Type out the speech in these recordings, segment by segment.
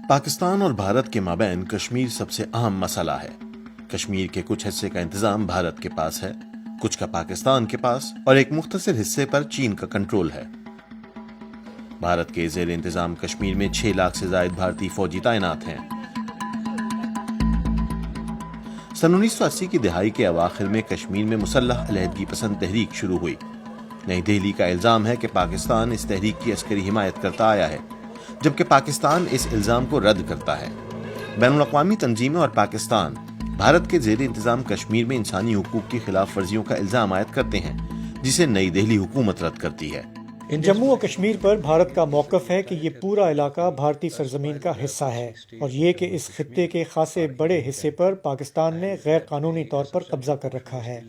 پاکستان اور بھارت کے مابین کشمیر سب سے اہم مسئلہ ہے۔ کشمیر کے کچھ حصے کا انتظام بھارت کے پاس ہے، کچھ کا پاکستان کے پاس اور ایک مختصر حصے پر چین کا کنٹرول ہے۔ بھارت کے زیر انتظام کشمیر میں 6 لاکھ سے زائد بھارتی فوجی تعینات ہیں۔ سن 1980 کی دہائی کے اواخر میں کشمیر میں مسلح علیحدگی پسند تحریک شروع ہوئی۔ نئی دہلی کا الزام ہے کہ پاکستان اس تحریک کی عسکری حمایت کرتا آیا ہے، جبکہ پاکستان اس الزام کو رد کرتا ہے۔ بین الاقوامی تنظیمیں اور پاکستان بھارت کے زیر انتظام کشمیر میں انسانی حقوق کی خلاف ورزیوں کا الزام عائد کرتے ہیں، جسے نئی دہلی حکومت رد کرتی ہے۔ جموں و کشمیر پر بھارت کا موقف ہے کہ یہ پورا علاقہ بھارتی سرزمین کا حصہ ہے اور یہ کہ اس خطے کے خاصے بڑے حصے پر پاکستان نے غیر قانونی طور پر قبضہ کر رکھا ہے۔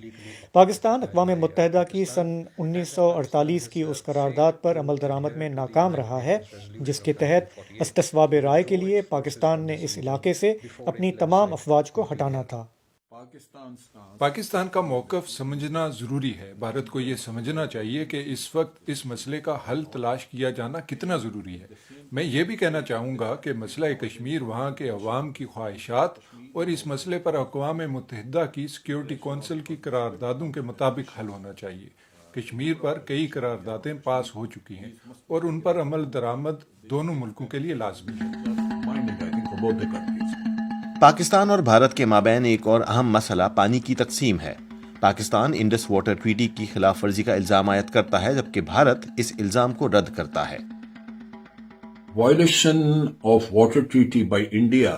پاکستان اقوام متحدہ کی سن 1948 کی اس قرارداد پر عمل درآمد میں ناکام رہا ہے جس کے تحت استصواب رائے کے لیے پاکستان نے اس علاقے سے اپنی تمام افواج کو ہٹانا تھا۔ پاکستان کا موقف سمجھنا ضروری ہے۔ بھارت کو یہ سمجھنا چاہیے کہ اس وقت اس مسئلے کا حل تلاش کیا جانا کتنا ضروری ہے۔ میں یہ بھی کہنا چاہوں گا کہ مسئلہ کشمیر وہاں کے عوام کی خواہشات اور اس مسئلے پر اقوام متحدہ کی سیکیورٹی کونسل کی قراردادوں کے مطابق حل ہونا چاہیے۔ کشمیر پر کئی قراردادیں پاس ہو چکی ہیں اور ان پر عمل درآمد دونوں ملکوں کے لیے لازمی ہے۔ پاکستان اور بھارت کے مابین ایک اور اہم مسئلہ پانی کی تقسیم ہے۔ پاکستان انڈس واٹر ٹریٹی کی خلاف ورزی کا الزام عائد کرتا ہے، جبکہ بھارت اس الزام کو رد کرتا ہے۔ Violation of water treaty by India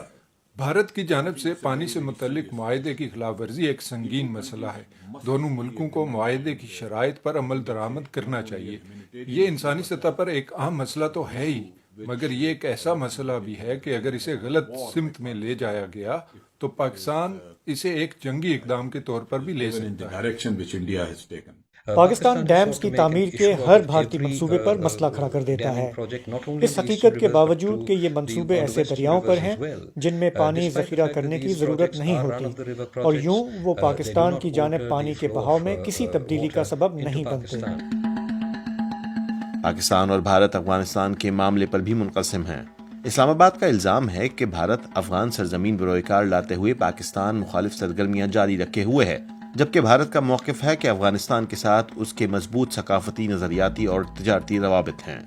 Bharat کی جانب سے پانی سے متعلق معاہدے کی خلاف ورزی ایک سنگین مسئلہ ہے۔ دونوں ملکوں کو معاہدے کی شرائط پر عمل درآمد کرنا چاہیے۔ یہ انسانی سطح پر ایک اہم مسئلہ تو ہے ہی، مگر یہ ایک ایسا مسئلہ بھی ہے کہ اگر اسے غلط سمت میں لے جایا گیا تو پاکستان اسے ایک جنگی اقدام کے طور پر بھی لے سکتا ہے۔ پاکستان ڈیمز کی تعمیر کے ہر بھارتی منصوبے پر مسئلہ کھڑا کر دیتا ہے، اس حقیقت کے باوجود کہ یہ منصوبے ایسے دریاؤں پر ہیں جن میں پانی ذخیرہ کرنے کی ضرورت نہیں ہوتی، اور یوں وہ پاکستان کی جانب پانی کے بہاؤ میں کسی تبدیلی کا سبب نہیں بنتے۔ پاکستان اور بھارت افغانستان کے معاملے پر بھی منقسم ہیں۔ اسلام آباد کا الزام ہے کہ بھارت افغان سرزمین بروئے لاتے ہوئے پاکستان مخالف سرگرمیاں جاری رکھے ہوئے ہے، جبکہ بھارت کا موقف ہے کہ افغانستان کے ساتھ اس کے مضبوط ثقافتی، نظریاتی اور تجارتی روابط ہیں۔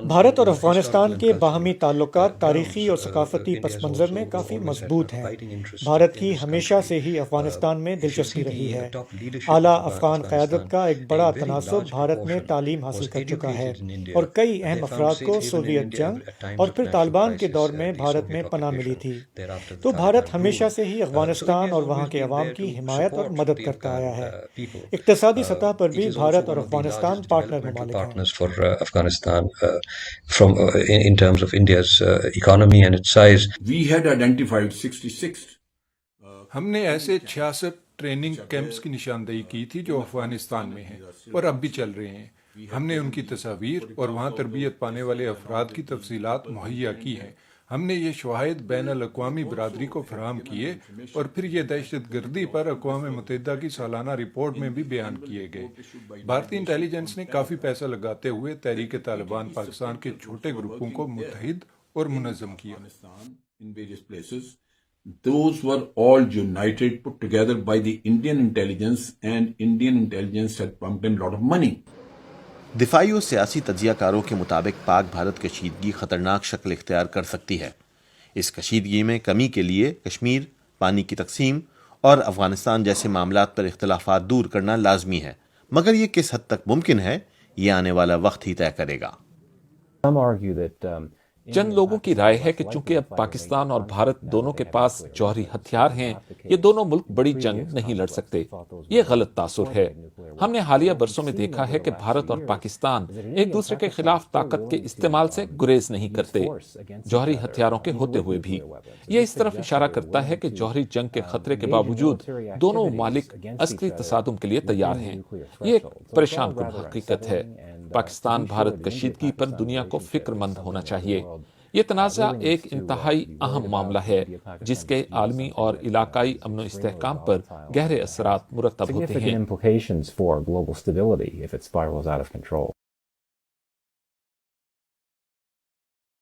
بھارت اور افغانستان کے باہمی تعلقات تاریخی اور ثقافتی پس منظر میں کافی مضبوط ہیں۔ بھارت کی ہمیشہ سے ہی افغانستان میں دلچسپی رہی ہے۔ اعلیٰ افغان قیادت کا ایک بڑا تناسب بھارت میں تعلیم حاصل کر چکا ہے اور کئی اہم افراد کو سوویت جنگ اور پھر طالبان کے دور میں بھارت میں پناہ ملی تھی، تو بھارت ہمیشہ سے ہی افغانستان اور وہاں کے عوام کی حمایت اور مدد کرتا آیا ہے۔ اقتصادی سطح پر بھی بھارت اور افغانستان پارٹنر ممالک ہیں۔ for Afghanistan from in terms of India's economy and its size. we had identified 66 ہم نے ایسے 66 ٹریننگ کیمپس کی نشاندہی کی تھی جو افغانستان میں ہیں اور اب بھی چل رہے ہیں۔ ہم نے ان کی تصاویر اور وہاں تربیت پانے والے افراد کی تفصیلات مہیا کی ہیں۔ ہم نے یہ شواہد بین الاقوامی برادری کو فراہم کیے اور پھر یہ دہشت گردی پر اقوام متحدہ کی سالانہ رپورٹ میں بھی بیان کیے گئے۔ بھارتی انٹیلیجنس نے کافی پیسہ لگاتے ہوئے تحریک طالبان پاکستان کے چھوٹے گروپوں کو متحد اور منظم کیا۔ in various places. Those were all united, put together by the Indian intelligence, and Indian intelligence had pumped in a lot of money. دفاعی و سیاسی تجزیہ کاروں کے مطابق پاک بھارت کشیدگی خطرناک شکل اختیار کر سکتی ہے۔ اس کشیدگی میں کمی کے لیے کشمیر، پانی کی تقسیم اور افغانستان جیسے معاملات پر اختلافات دور کرنا لازمی ہے، مگر یہ کس حد تک ممکن ہے، یہ آنے والا وقت ہی طے کرے گا۔ چند لوگوں کی رائے ہے کہ چونکہ اب پاکستان اور بھارت دونوں کے پاس جوہری ہتھیار ہیں، یہ دونوں ملک بڑی جنگ نہیں لڑ سکتے۔ یہ غلط تاثر ہے۔ ہم نے حالیہ برسوں میں دیکھا ہے کہ بھارت اور پاکستان ایک دوسرے کے خلاف طاقت کے استعمال سے گریز نہیں کرتے، جوہری ہتھیاروں کے ہوتے ہوئے بھی۔ یہ اس طرف اشارہ کرتا ہے کہ جوہری جنگ کے خطرے کے باوجود دونوں ممالک عسکری تصادم کے لیے تیار ہیں۔ یہ ایک پریشان کن حقیقت ہے۔ پاکستان بھارت کشیدگی پر دنیا کو فکر مند ہونا چاہیے۔ یہ تنازع ایک انتہائی اہم معاملہ ہے جس کے عالمی اور علاقائی امن و استحکام پر گہرے اثرات مرتب ہوتے ہیں۔